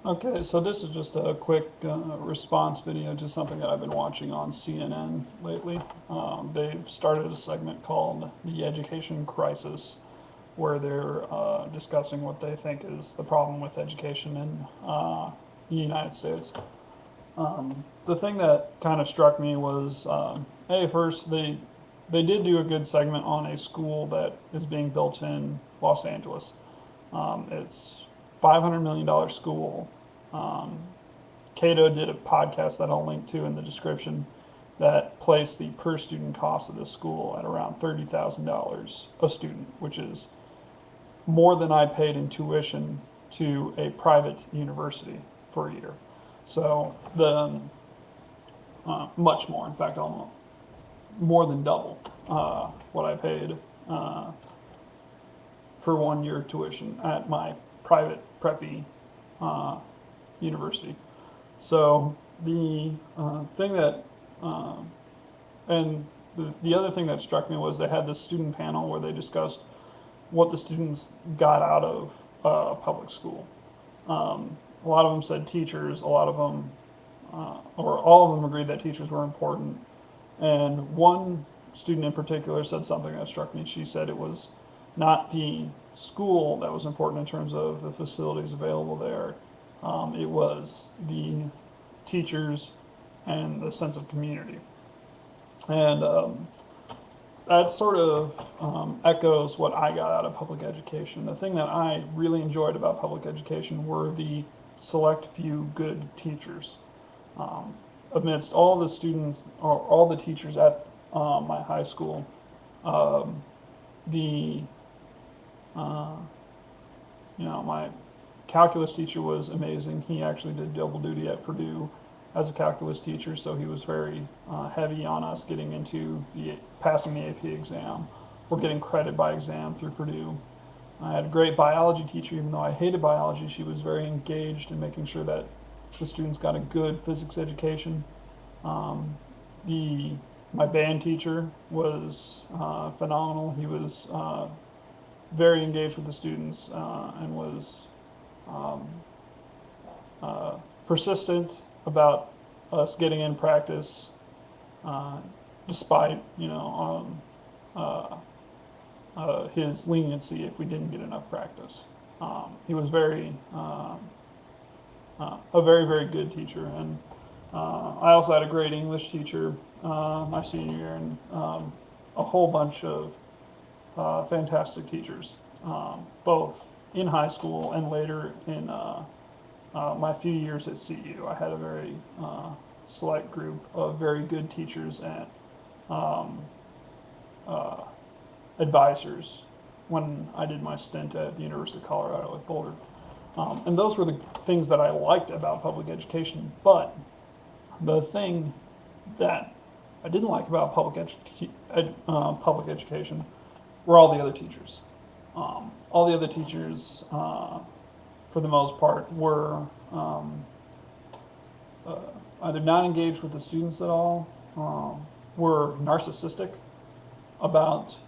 Okay, so this is just a quick response video to something that I've been watching on CNN lately. They've started a segment called The Education Crisis, where they're discussing what they think is the problem with education in the United States. The thing that kind of struck me was, first, they did do a good segment on a school that is being built in Los Angeles. It's $500 million school. CATO did a podcast that I'll link to in the description that placed the per student cost of this school at around $30,000 a student, which is more than I paid in tuition to a private university for a year. So much more, in fact, almost more than double what I paid for 1 year tuition at my private preppy university. So the thing that, and the other thing that struck me was they had this student panel where they discussed what the students got out of public school. A lot of them said teachers, a lot of them, or all of them agreed that teachers were important. And one student in particular said something that struck me. She said it was not the school that was important in terms of the facilities available there. It was the teachers and the sense of community. And that sort of echoes what I got out of public education. The thing that I really enjoyed about public education were the select few good teachers. Amidst all the students, or all the teachers at my high school, my calculus teacher was amazing. He actually did double duty at Purdue as a calculus teacher, so he was very heavy on us getting into passing the AP exam or getting credit by exam through Purdue. I had a great biology teacher, even though I hated biology. She was very engaged in making sure that the students got a good physics education. My band teacher was phenomenal. He was very engaged with the students and was persistent about us getting in practice, despite his leniency if we didn't get enough practice. He was a very, very good teacher. And I also had a great English teacher my senior year, and a whole bunch of fantastic teachers, both in high school and later in my few years at CU. I had a very select group of very good teachers and advisors when I did my stint at the University of Colorado at Boulder. And those were the things that I liked about public education. But the thing that I didn't like about public education were all the other teachers. All the other teachers, for the most part, were either not engaged with the students at all, were narcissistic about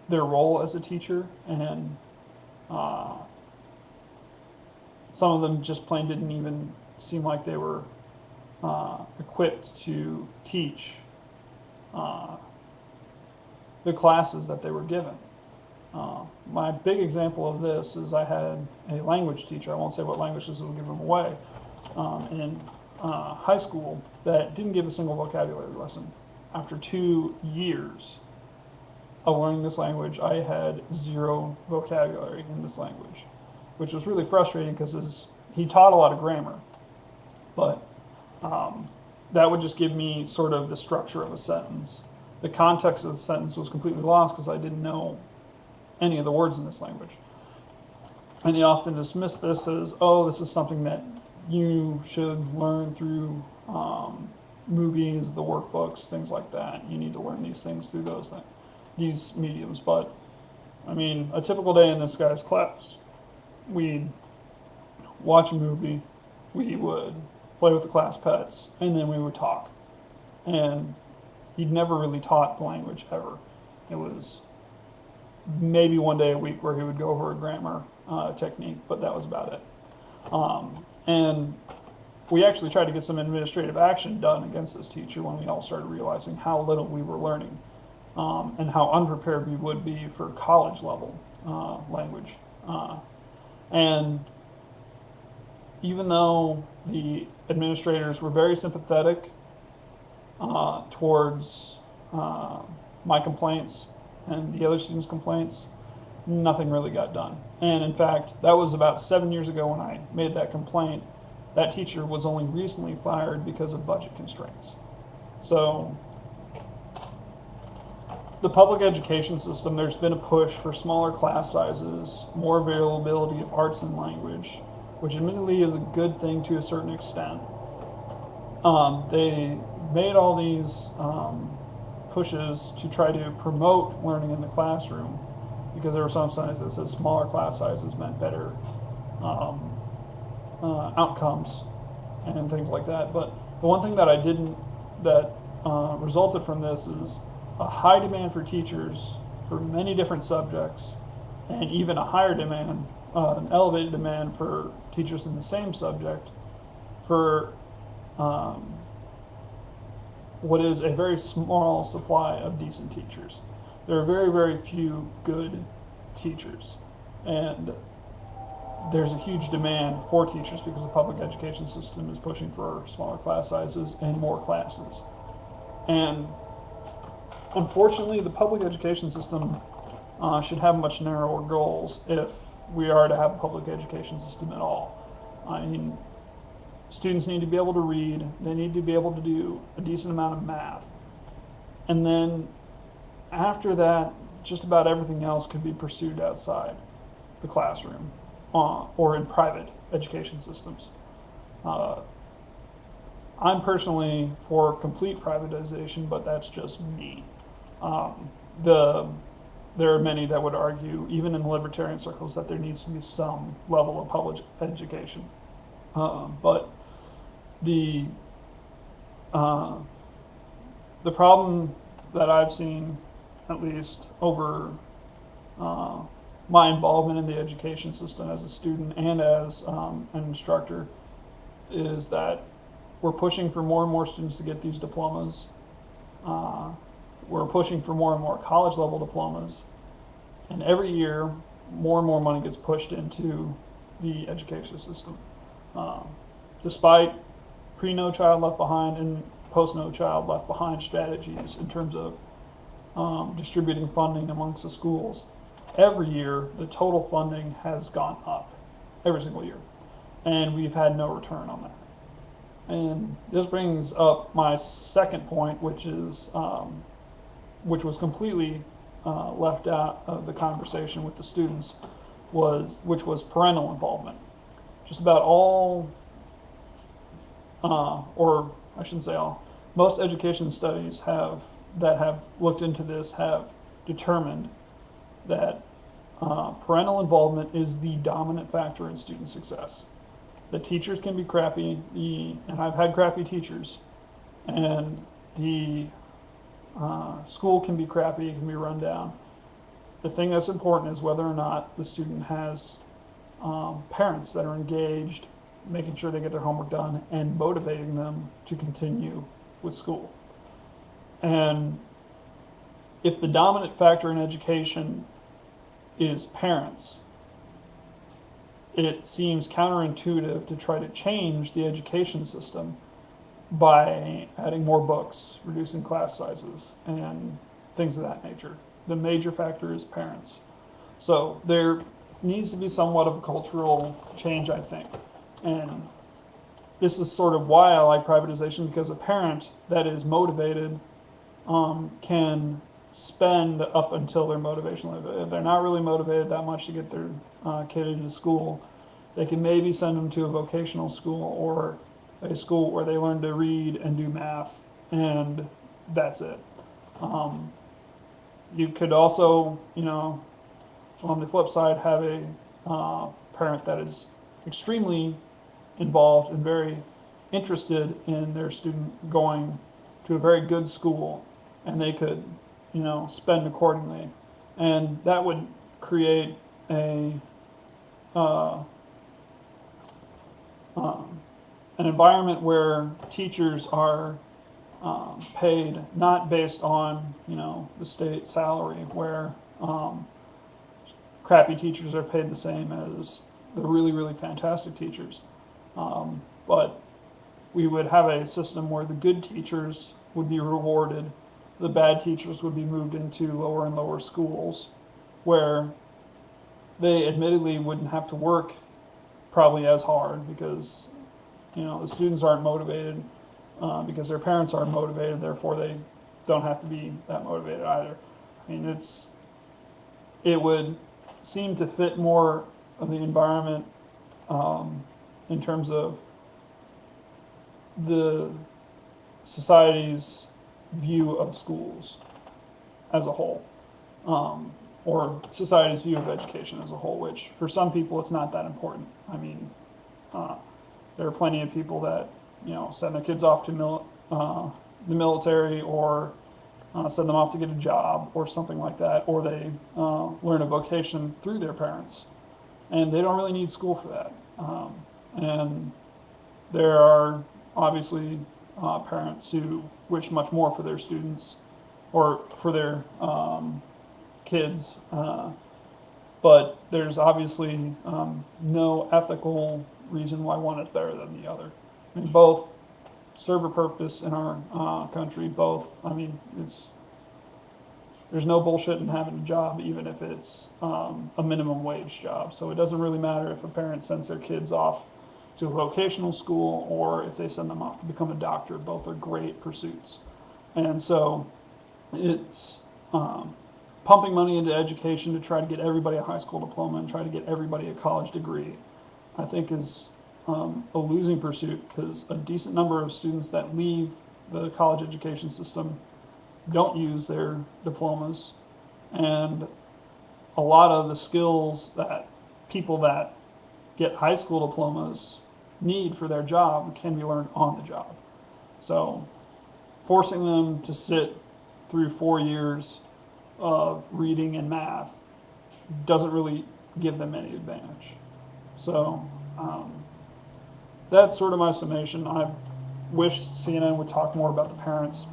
their role as a teacher, and some of them just plain didn't even seem like they were equipped to teach the classes that they were given. My big example of this is I had a language teacher, I won't say what languages will give them away, in high school that didn't give a single vocabulary lesson. After 2 years of learning this language, I had zero vocabulary in this language, which was really frustrating because he taught a lot of grammar, but that would just give me sort of the structure of a sentence. The context of the sentence was completely lost because I didn't know any of the words in this language. And he often dismissed this as, oh, this is something that you should learn through movies, the workbooks, things like that. You need to learn these things through these mediums. But, I mean, a typical day in this guy's class, we'd watch a movie, we would play with the class pets, and then we would talk. And he'd never really taught the language ever. It was maybe one day a week where he would go over a grammar technique, but that was about it. And we actually tried to get some administrative action done against this teacher when we all started realizing how little we were learning, and how unprepared we would be for college level language. And even though the administrators were very sympathetic towards my complaints and the other students' complaints, nothing really got done. And in fact, that was about 7 years ago when I made that complaint. That teacher was only recently fired because of budget constraints. So the public education system, there's been a push for smaller class sizes, more availability of arts and language, which admittedly is a good thing to a certain extent. They made all these pushes to try to promote learning in the classroom, because there were some studies that said smaller class sizes meant better outcomes and things like that. But the one thing that resulted from this is a high demand for teachers for many different subjects, and even a higher demand, an elevated demand for teachers in the same subject for what is a very small supply of decent teachers. There are very, very few good teachers, and there's a huge demand for teachers because the public education system is pushing for smaller class sizes and more classes. And unfortunately, the public education system should have much narrower goals if we are to have a public education system at all. I mean, students need to be able to read, they need to be able to do a decent amount of math. And then after that, just about everything else could be pursued outside the classroom or in private education systems. I'm personally for complete privatization, but that's just me. There are many that would argue, even in libertarian circles, that there needs to be some level of public education. But the problem that I've seen, at least over my involvement in the education system as a student and as an instructor, is that we're pushing for more and more students to get these diplomas. We're pushing for more and more college level diplomas. And every year, more and more money gets pushed into the education system. Despite pre-No Child Left Behind and post-No Child Left Behind strategies in terms of distributing funding amongst the schools, every year the total funding has gone up, every single year. And we've had no return on that. And this brings up my second point, which is which was completely left out of the conversation with the students, which was parental involvement. Just about all, or I shouldn't say all, most education studies that have looked into this have determined that parental involvement is the dominant factor in student success. The teachers can be crappy, and I've had crappy teachers, and the school can be crappy, it can be run down. The thing that's important is whether or not the student has parents that are engaged, making sure they get their homework done, and motivating them to continue with school. And if the dominant factor in education is parents, it seems counterintuitive to try to change the education system by adding more books, reducing class sizes, and things of that nature. The major factor is parents. So there needs to be somewhat of a cultural change, I think. And this is sort of why I like privatization, because a parent that is motivated can spend up until their motivation level. If they're not really motivated that much to get their kid into school, they can maybe send them to a vocational school or a school where they learn to read and do math, and that's it. You could also, on the flip side, have a parent that is extremely involved and very interested in their student going to a very good school, and they could, spend accordingly. And that would create a an environment where teachers are paid not based on, the state salary, where crappy teachers are paid the same as the really, really fantastic teachers. But we would have a system where the good teachers would be rewarded, the bad teachers would be moved into lower and lower schools, where they admittedly wouldn't have to work probably as hard because, the students aren't motivated, because their parents aren't motivated, therefore they don't have to be that motivated either. I mean, it would seem to fit more of the environment in terms of the society's view of schools as a whole, or society's view of education as a whole, which for some people it's not that important. I mean, there are plenty of people that, send their kids off to the military, or send them off to get a job or something like that, or they learn a vocation through their parents, and they don't really need school for that. And there are obviously parents who wish much more for their students or for their kids, but there's obviously no ethical reason why one is better than the other. I mean, both serve a purpose in our country. Both, there's no bullshit in having a job, even if it's a minimum wage job. So it doesn't really matter if a parent sends their kids off to a vocational school or if they send them off to become a doctor. Both are great pursuits. And so it's pumping money into education to try to get everybody a high school diploma and try to get everybody a college degree, I think is a losing pursuit, because a decent number of students that leave the college education system don't use their diplomas, and a lot of the skills that people that get high school diplomas need for their job can be learned on the job. So forcing them to sit through 4 years of reading and math doesn't really give them any advantage. So that's sort of my summation. I wish CNN would talk more about the parents,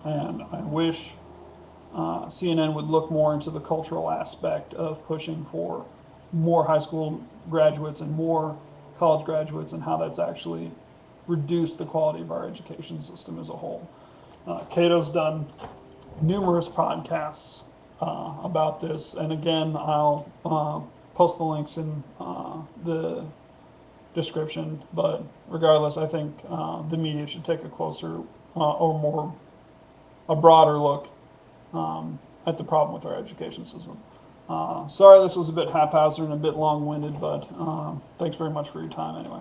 and I wish CNN would look more into the cultural aspect of pushing for more high school graduates and more college graduates, and how that's actually reduced the quality of our education system as a whole. CATO's done numerous podcasts about this, and again, I'll post the links in the description, but regardless, I think the media should take a closer or a broader look at the problem with our education system. Sorry this was a bit haphazard and a bit long-winded, but thanks very much for your time anyway.